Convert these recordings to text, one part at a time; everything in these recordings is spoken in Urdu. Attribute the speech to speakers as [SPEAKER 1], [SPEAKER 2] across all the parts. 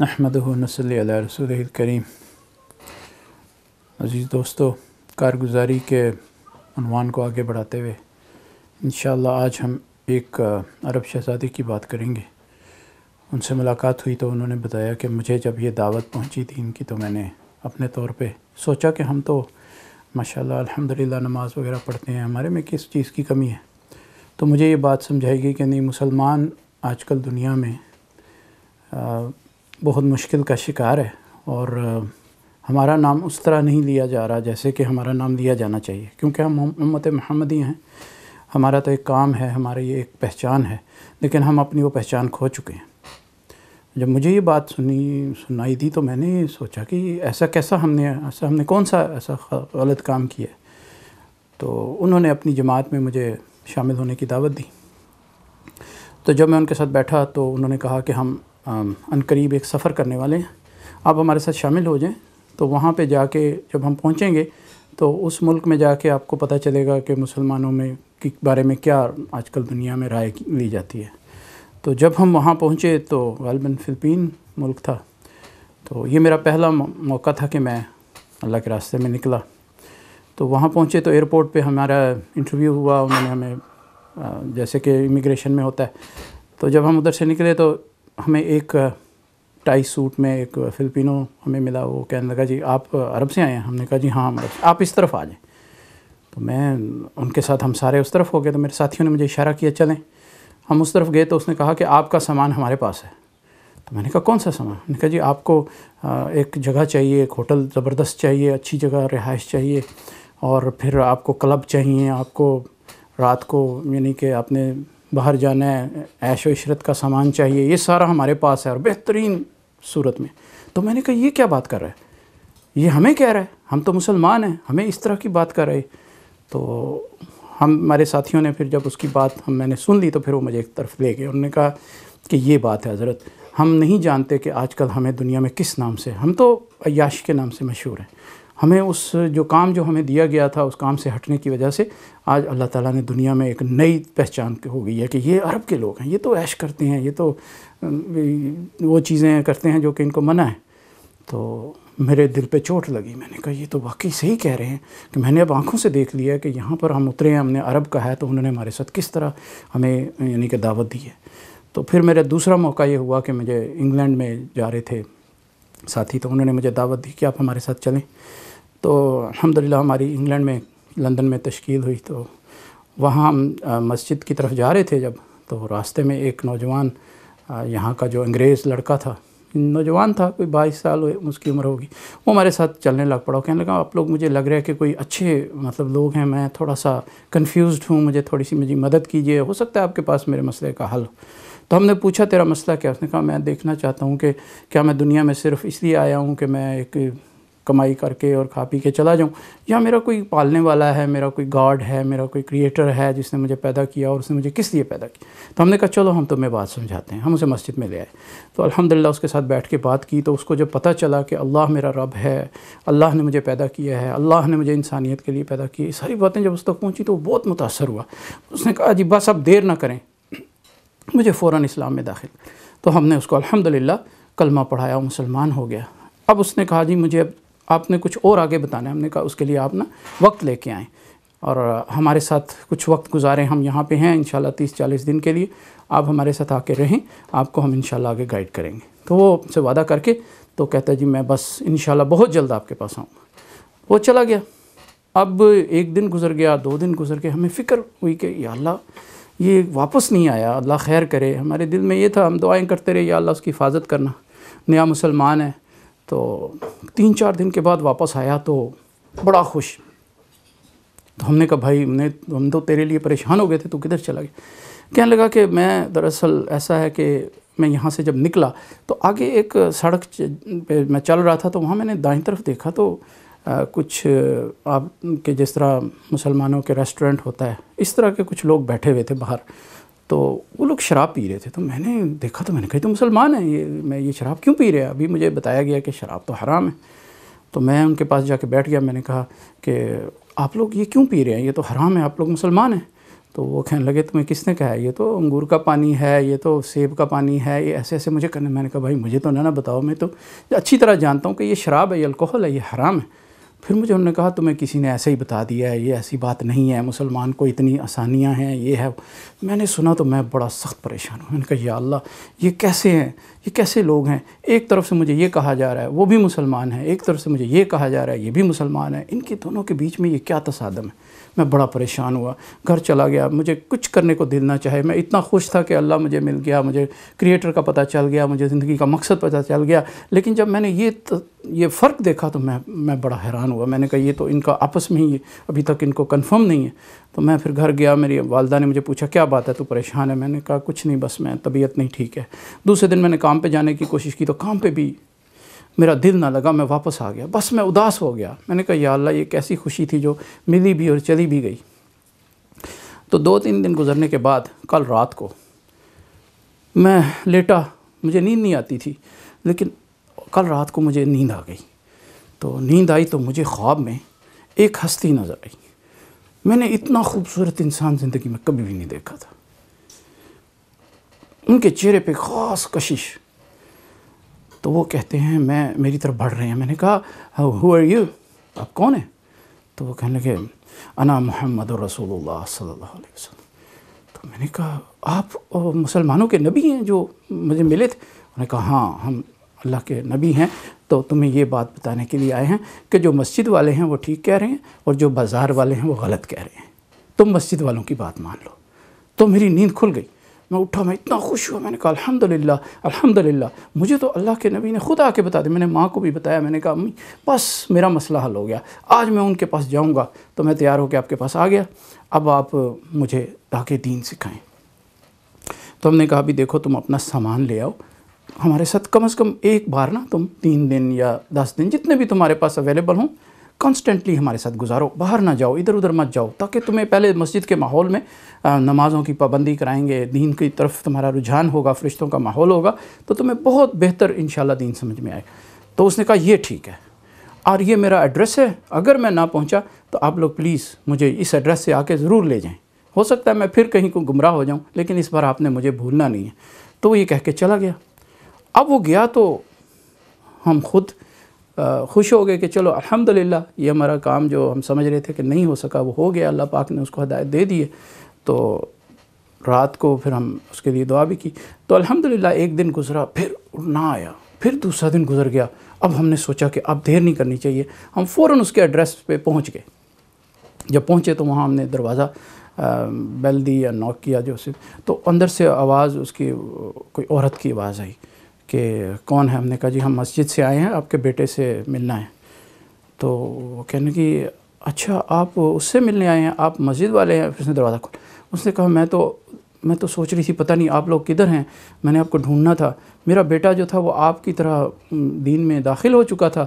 [SPEAKER 1] نحمدہ و نصلی علی رسولہ الکریم۔ عزیز دوستو، کارگزاری کے عنوان کو آگے بڑھاتے ہوئے انشاءاللہ آج ہم ایک عرب شہزادی کی بات کریں گے۔ ان سے ملاقات ہوئی تو انہوں نے بتایا کہ مجھے جب یہ دعوت پہنچی تھی ان کی تو میں نے اپنے طور پہ سوچا کہ ہم تو ماشاءاللہ الحمدللہ نماز وغیرہ پڑھتے ہیں، ہمارے میں کس چیز کی کمی ہے۔ تو مجھے یہ بات سمجھائی گئی کہ نہیں، مسلمان آج کل دنیا میں بہت مشکل کا شکار ہے، اور ہمارا نام اس طرح نہیں لیا جا رہا جیسے کہ ہمارا نام لیا جانا چاہیے، کیونکہ ہم امت محمدی ہیں۔ ہمارا تو ایک کام ہے، ہماری یہ ایک پہچان ہے، لیکن ہم اپنی وہ پہچان کھو چکے ہیں۔ جب مجھے یہ بات سنائی دی تو میں نے سوچا کہ ایسا کیسا ہم نے کون سا ایسا غلط کام کیا ہے۔ تو انہوں نے اپنی جماعت میں مجھے شامل ہونے کی دعوت دی۔ تو جب میں ان کے ساتھ بیٹھا تو انہوں نے کہا کہ ہم عنقریب ایک سفر کرنے والے ہیں، آپ ہمارے ساتھ شامل ہو جائیں۔ تو وہاں پہ جا کے جب ہم پہنچیں گے تو اس ملک میں جا کے آپ کو پتہ چلے گا کہ مسلمانوں میں کے بارے میں کیا آج کل دنیا میں رائے لی جاتی ہے۔ تو جب ہم وہاں پہنچے تو غالباً فلپین ملک تھا۔ تو یہ میرا پہلا موقع تھا کہ میں اللہ کے راستے میں نکلا۔ تو وہاں پہنچے تو ایئرپورٹ پہ ہمارا انٹرویو ہوا، انہوں نے ہمیں جیسے کہ امیگریشن میں ہوتا ہے۔ تو جب ہم ادھر سے نکلے تو ہمیں ایک ٹائی سوٹ میں ایک فلپینو ہمیں ملا، وہ کہنے لگا جی آپ عرب سے آئے ہیں؟ ہم نے کہا جی ہاں ہم عرب سے، آپ اس طرف آ جائیں۔ تو میں ان کے ساتھ ہم سارے اس طرف ہو گئے، تو میرے ساتھیوں نے مجھے اشارہ کیا چلیں۔ ہم اس طرف گئے تو اس نے کہا کہ آپ کا سامان ہمارے پاس ہے۔ تو میں نے کہا کون سا سامان؟ میں نے کہا جی آپ کو ایک جگہ چاہیے، ایک ہوٹل زبردست چاہیے، اچھی جگہ رہائش چاہیے، اور پھر آپ کو کلب چاہیے، آپ کو رات کو یعنی کہ آپ نے باہر جانا ہے، عیش و عشرت کا سامان چاہیے، یہ سارا ہمارے پاس ہے اور بہترین صورت میں۔ تو میں نے کہا یہ کیا بات کر رہا ہے، یہ ہمیں کہہ رہا ہے، ہم تو مسلمان ہیں، ہمیں اس طرح کی بات کر رہے۔ تو ہمارے ساتھیوں نے پھر جب اس کی بات میں نے سن لی تو پھر وہ مجھے ایک طرف لے گئے۔ انہوں نے کہا کہ یہ بات ہے حضرت، ہم نہیں جانتے کہ آج کل ہمیں دنیا میں کس نام سے، ہم تو عیاش کے نام سے مشہور ہیں۔ ہمیں اس جو کام جو ہمیں دیا گیا تھا اس کام سے ہٹنے کی وجہ سے آج اللہ تعالیٰ نے دنیا میں ایک نئی پہچان ہو گئی ہے کہ یہ عرب کے لوگ ہیں، یہ تو عیش کرتے ہیں، یہ تو وہ چیزیں کرتے ہیں جو کہ ان کو منع ہے۔ تو میرے دل پہ چوٹ لگی، میں نے کہا یہ تو واقعی صحیح کہہ رہے ہیں کہ میں نے اب آنکھوں سے دیکھ لیا کہ یہاں پر ہم اترے ہیں، ہم نے عرب کا ہے تو انہوں نے ہمارے ساتھ کس طرح ہمیں یعنی کہ دعوت دی ہے۔ تو پھر میرا دوسرا موقع یہ ہوا کہ مجھے انگلینڈ میں جا رہے تھے ساتھی، تو انہوں نے مجھے دعوت دی کہ آپ ہمارے ساتھ چلیں۔ تو الحمدللہ ہماری انگلینڈ میں لندن میں تشکیل ہوئی، تو وہاں ہم مسجد کی طرف جا رہے تھے جب، تو راستے میں ایک نوجوان یہاں کا جو انگریز لڑکا تھا، نوجوان تھا، کوئی 22 سال اس کی عمر ہوگی، وہ ہمارے ساتھ چلنے لگ پڑا۔ کہنے لگا آپ لوگ مجھے لگ رہا ہے کہ کوئی اچھے لوگ ہیں، میں تھوڑا سا کنفیوزڈ ہوں، مجھے تھوڑی سی مدد کیجیے، ہو سکتا ہے آپ کے پاس میرے مسئلے کا حل ہو۔ تو ہم نے پوچھا تیرا مسئلہ کیا؟ اس نے کہا میں دیکھنا چاہتا ہوں کہ کیا میں دنیا میں صرف اس لیے آیا ہوں کہ میں ایک کمائی کر کے اور کھا پی کے چلا جاؤں، یا میرا کوئی پالنے والا ہے، میرا کوئی گاڈ ہے، میرا کوئی کریٹر ہے جس نے مجھے پیدا کیا، اور اس نے مجھے کس لیے پیدا کیا۔ تو ہم نے کہا چلو ہم تمہیں بات سمجھاتے ہیں۔ ہم اسے مسجد میں لے آئے، تو الحمدللہ اس کے ساتھ بیٹھ کے بات کی، تو اس کو جب پتہ چلا کہ اللہ میرا رب ہے، اللہ نے مجھے پیدا کیا ہے، اللہ نے مجھے انسانیت کے لیے پیدا کی، یہ ساری باتیں جب اس تک پہنچی تو وہ بہت متاثر ہوا۔ اس نے کہا جی بس اب دیر نہ کریں، مجھے فوراً اسلام میں داخل۔ تو ہم نے اس کو الحمدللہ کلمہ پڑھایا، وہ مسلمان ہو گیا۔ اب اس نے کہا جی مجھے اب آپ نے کچھ اور آگے بتانا ہے۔ ہم نے کہا اس کے لیے آپ وقت لے کے آئیں اور ہمارے ساتھ کچھ وقت گزاریں، ہم یہاں پہ ہیں انشاءاللہ 30-40 دن کے لیے، آپ ہمارے ساتھ آ کے رہیں، آپ کو ہم انشاءاللہ آگے گائیڈ کریں گے۔ تو وہ سے وعدہ کر کے تو کہتا ہے جی میں بس انشاءاللہ بہت جلد آپ کے پاس آؤں گا۔ وہ چلا گیا۔ اب ایک دن گزر گیا، 2 دن گزر گئے، ہمیں فکر ہوئی کہ یا اللہ یہ واپس نہیں آیا، اللہ خیر کرے۔ ہمارے دل میں یہ تھا، ہم دعائیں کرتے رہے یا اللہ اس کی حفاظت کرنا، نیا مسلمان ہے۔ تو 3-4 دن کے بعد واپس آیا تو بڑا خوش۔ تو ہم نے کہا بھائی ہم تو تیرے لیے پریشان ہو گئے تھے، تو کدھر چلا گیا؟ کہنے لگا کہ میں دراصل ایسا ہے کہ میں یہاں سے جب نکلا تو آگے ایک سڑک پہ میں چل رہا تھا، تو وہاں میں نے دائیں طرف دیکھا تو کچھ آپ کے جس طرح مسلمانوں کے ریسٹورنٹ ہوتا ہے اس طرح کے کچھ لوگ بیٹھے ہوئے تھے باہر، تو وہ لوگ شراب پی رہے تھے۔ تو میں نے دیکھا تو میں نے کہا تو مسلمان ہیں، یہ شراب کیوں پی رہے ہیں؟ ابھی مجھے بتایا گیا کہ شراب تو حرام ہے۔ تو میں ان کے پاس جا کے بیٹھ گیا، میں نے کہا کہ آپ لوگ یہ کیوں پی رہے ہیں؟ یہ تو حرام ہے، آپ لوگ مسلمان ہیں۔ تو وہ کہنے لگے تمہیں کس نے کہا ہے؟ یہ تو انگور کا پانی ہے، یہ تو سیب کا پانی ہے، یہ ایسے ایسے مجھے کرنے۔ میں نے کہا بھائی مجھے تو نہ بتاؤ، میں تو اچھی طرح جانتا ہوں کہ یہ شراب ہے، یہ الکحل ہے، یہ حرام ہے۔ پھر مجھے انہوں نے کہا تمہیں کسی نے ایسے ہی بتا دیا ہے، یہ ایسی بات نہیں ہے، مسلمان کو اتنی آسانیاں ہیں، یہ ہے۔ میں نے سنا تو میں بڑا سخت پریشان ہوں۔ میں نے کہا یا اللہ، یہ کیسے ہیں، یہ کیسے لوگ ہیں؟ ایک طرف سے مجھے یہ کہا جا رہا ہے وہ بھی مسلمان ہیں، ایک طرف سے مجھے یہ کہا جا رہا ہے یہ بھی مسلمان ہے، ان کے دونوں کے بیچ میں یہ کیا تصادم ہے؟ میں بڑا پریشان ہوا، گھر چلا گیا، مجھے کچھ کرنے کو دل نہ چاہے۔ میں اتنا خوش تھا کہ اللہ مجھے مل گیا، مجھے کریٹر کا پتہ چل گیا، مجھے زندگی کا مقصد پتہ چل گیا۔ لیکن جب میں نے یہ فرق دیکھا تو میں بڑا حیران ہوا۔ میں نے کہا یہ تو ان کا آپس میں ہی ابھی تک ان کو کنفرم نہیں ہے۔ تو میں پھر گھر گیا، میری والدہ نے مجھے پوچھا کیا بات ہے، تو پریشان ہے؟ میں نے کہا کچھ نہیں، بس میں طبیعت نہیں ٹھیک ہے۔ دوسرے دن میں نے کام پہ جانے کی کوشش کی تو کام پہ بھی میرا دل نہ لگا، میں واپس آ گیا، بس میں اداس ہو گیا۔ میں نے کہا یا اللہ، یہ کیسی خوشی تھی جو ملی بھی اور چلی بھی گئی۔ تو 2-3 دن گزرنے کے بعد کل رات کو میں لیٹا، مجھے نیند نہیں آتی تھی، لیکن کل رات کو مجھے نیند آ گئی۔ تو نیند آئی تو مجھے خواب میں ایک ہستی نظر آئی۔ میں نے اتنا خوبصورت انسان زندگی میں کبھی بھی نہیں دیکھا تھا۔ ان کے چہرے پہ خاص کشش۔ تو وہ کہتے ہیں میری طرف بڑھ رہے ہیں۔ میں نے کہا ہو آر یو، آپ کون ہیں؟ تو وہ کہنے لگے انا محمد رسول اللہ صلی اللہ علیہ وسلم۔ تو میں نے کہا آپ مسلمانوں کے نبی ہیں جو مجھے ملے تھے؟ انہوں نے کہا ہاں، ہم اللہ کے نبی ہیں، تو تمہیں یہ بات بتانے کے لیے آئے ہیں کہ جو مسجد والے ہیں وہ ٹھیک کہہ رہے ہیں اور جو بازار والے ہیں وہ غلط کہہ رہے ہیں، تم مسجد والوں کی بات مان لو۔ تو میری نیند کھل گئی، میں اٹھا، میں اتنا خوش ہوا۔ میں نے کہا الحمدللہ الحمدللہ، مجھے تو اللہ کے نبی نے خود آ کے بتا دیا۔ میں نے ماں کو بھی بتایا، میں نے کہا امی بس میرا مسئلہ حل ہو گیا، آج میں ان کے پاس جاؤں گا۔ تو میں تیار ہو کے آپ کے پاس آ گیا، اب آپ مجھے تاکہ دین سکھائیں۔ تو ہم نے کہا بھی دیکھو تم اپنا سامان لے آؤ، ہمارے ساتھ کم از کم ایک بار نا تم 3 دن یا 10 دن جتنے بھی تمہارے پاس اویلیبل ہوں کانسٹنٹلی ہمارے ساتھ گزارو، باہر نہ جاؤ، ادھر ادھر مت جاؤ، تاکہ تمہیں پہلے مسجد کے ماحول میں نمازوں کی پابندی کرائیں گے، دین کی طرف تمہارا رجحان ہوگا، فرشتوں کا ماحول ہوگا، تو تمہیں بہت بہتر انشاءاللہ دین سمجھ میں آئے۔ تو اس نے کہا یہ ٹھیک ہے، اور یہ میرا ایڈریس ہے، اگر میں نہ پہنچا تو آپ لوگ پلیز مجھے اس ایڈریس سے آ کے ضرور لے جائیں، ہو سکتا ہے میں پھر کہیں کو گمراہ ہو جاؤں، لیکن اس بار آپ نے مجھے بھولنا نہیں ہے۔ تو وہ یہ کہہ کے چلا گیا۔ اب وہ گیا تو ہم خود خوش ہو گئے کہ چلو الحمدللہ، یہ ہمارا کام جو ہم سمجھ رہے تھے کہ نہیں ہو سکا وہ ہو گیا، اللہ پاک نے اس کو ہدایت دے دی ہے۔ تو رات کو پھر ہم اس کے لیے دعا بھی کی۔ تو الحمدللہ ایک دن گزرا، پھر نہ آیا، پھر دوسرا دن گزر گیا۔ اب ہم نے سوچا کہ اب دیر نہیں کرنی چاہیے، ہم فوراً اس کے ایڈریس پہ پہنچ گئے۔ جب پہنچے تو وہاں ہم نے دروازہ بیل دی یا نوک کیا جو سے، تو اندر سے آواز اس کی کوئی عورت کی آواز آئی کہ کون ہے؟ ہم نے کہا جی ہم مسجد سے آئے ہیں، آپ کے بیٹے سے ملنا ہے۔ تو وہ کہنے کی اچھا آپ اس سے ملنے آئے ہیں، آپ مسجد والے ہیں؟ پھر اس نے دروازہ کھولا۔ اس نے کہا میں تو سوچ رہی تھی پتہ نہیں آپ لوگ کدھر ہیں، میں نے آپ کو ڈھونڈنا تھا، میرا بیٹا جو تھا وہ آپ کی طرح دین میں داخل ہو چکا تھا،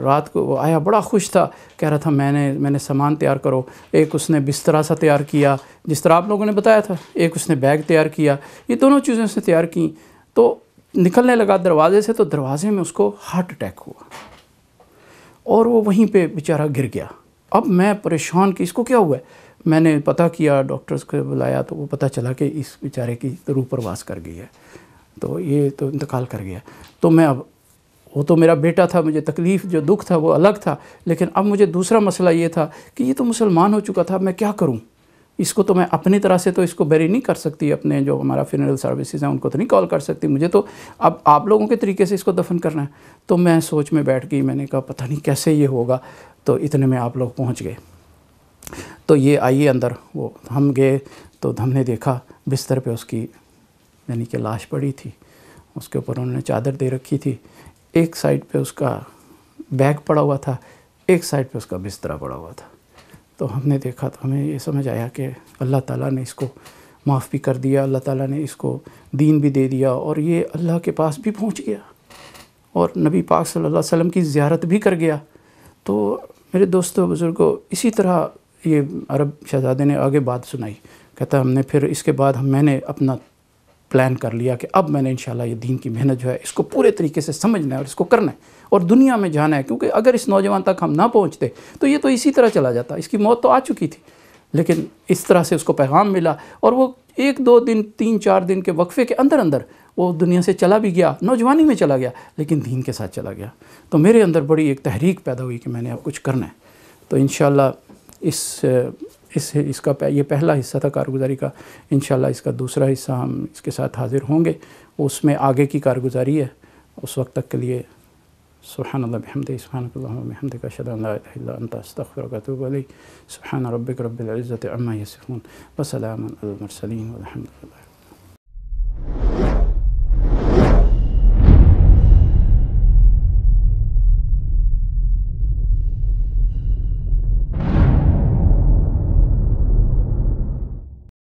[SPEAKER 1] رات کو وہ آیا بڑا خوش تھا، کہہ رہا تھا میں نے سامان تیار کرو، ایک اس نے بسترا سا تیار کیا جس طرح آپ لوگوں نے بتایا تھا، ایک اس نے بیگ تیار کیا، یہ دونوں چیزیں اس نے تیار کیں۔ تو نکلنے لگا دروازے سے، تو دروازے میں اس کو ہارٹ اٹیک ہوا اور وہ وہیں پہ بیچارہ گر گیا۔ اب میں پریشان کہ اس کو کیا ہوا ہے، میں نے پتہ کیا، ڈاکٹرز کو بلایا تو وہ پتہ چلا کہ اس بیچارے کی روح پرواز کر گئی ہے، تو یہ تو انتقال کر گیا۔ تو میں اب وہ تو میرا بیٹا تھا، مجھے تکلیف جو دکھ تھا وہ الگ تھا، لیکن اب مجھے دوسرا مسئلہ یہ تھا کہ یہ تو مسلمان ہو چکا تھا، میں کیا کروں؟ اس کو تو میں اپنی طرح سے تو اس کو بیری نہیں کر سکتی، اپنے جو ہمارا فنرل سروسز ہیں ان کو تو نہیں کال کر سکتی، مجھے تو اب آپ لوگوں کے طریقے سے اس کو دفن کرنا ہے۔ تو میں سوچ میں بیٹھ گئی، میں نے کہا پتہ نہیں کیسے یہ ہوگا۔ تو اتنے میں آپ لوگ پہنچ گئے، تو یہ آئیے اندر۔ وہ ہم گئے تو ہم نے دیکھا بستر پہ اس کی یعنی کہ لاش پڑی تھی، اس کے اوپر انہوں نے چادر دے رکھی تھی، ایک سائڈ پہ اس کا بیگ پڑا ہوا تھا، ایک سائڈ پہ اس کا بسترا پڑا ہوا تھا۔ تو ہم نے دیکھا تو ہمیں یہ سمجھ آیا کہ اللہ تعالیٰ نے اس کو معاف بھی کر دیا، اللہ تعالیٰ نے اس کو دین بھی دے دیا، اور یہ اللہ کے پاس بھی پہنچ گیا اور نبی پاک صلی اللہ علیہ وسلم کی زیارت بھی کر گیا۔ تو میرے دوستوں بزرگوں، اسی طرح یہ عرب شہزادے نے آگے بات سنائی، کہتا ہم نے پھر اس کے بعد میں نے اپنا پلان کر لیا کہ اب میں نے انشاءاللہ یہ دین کی محنت جو ہے اس کو پورے طریقے سے سمجھنا ہے اور اس کو کرنا ہے اور دنیا میں جانا ہے، کیونکہ اگر اس نوجوان تک ہم نہ پہنچتے تو یہ تو اسی طرح چلا جاتا، اس کی موت تو آ چکی تھی۔ لیکن اس طرح سے اس کو پیغام ملا اور وہ 1-2 دن 3-4 دن کے وقفے کے اندر اندر وہ دنیا سے چلا بھی گیا، نوجوانی میں چلا گیا لیکن دین کے ساتھ چلا گیا۔ تو میرے اندر بڑی ایک تحریک پیدا ہوئی کہ میں نے اب کچھ کرنا ہے۔ تو انشاءاللہ اس کا یہ پہلا حصہ تھا کارگزاری کا، انشاءاللہ اس کا دوسرا حصہ ہم اس کے ساتھ حاضر ہوں گے، اس میں آگے کی کارگزاری ہے۔ اس وقت تک کے لیے سبحان اللہ بحمدہ، سبحانک اللہم وبحمدک، اشہد ان لا الہ الا انت، استغفرک واتوب الیک۔ سبحان ربک رب العزۃ عما یصفون، وسلام علی المرسلین والحمد للہ۔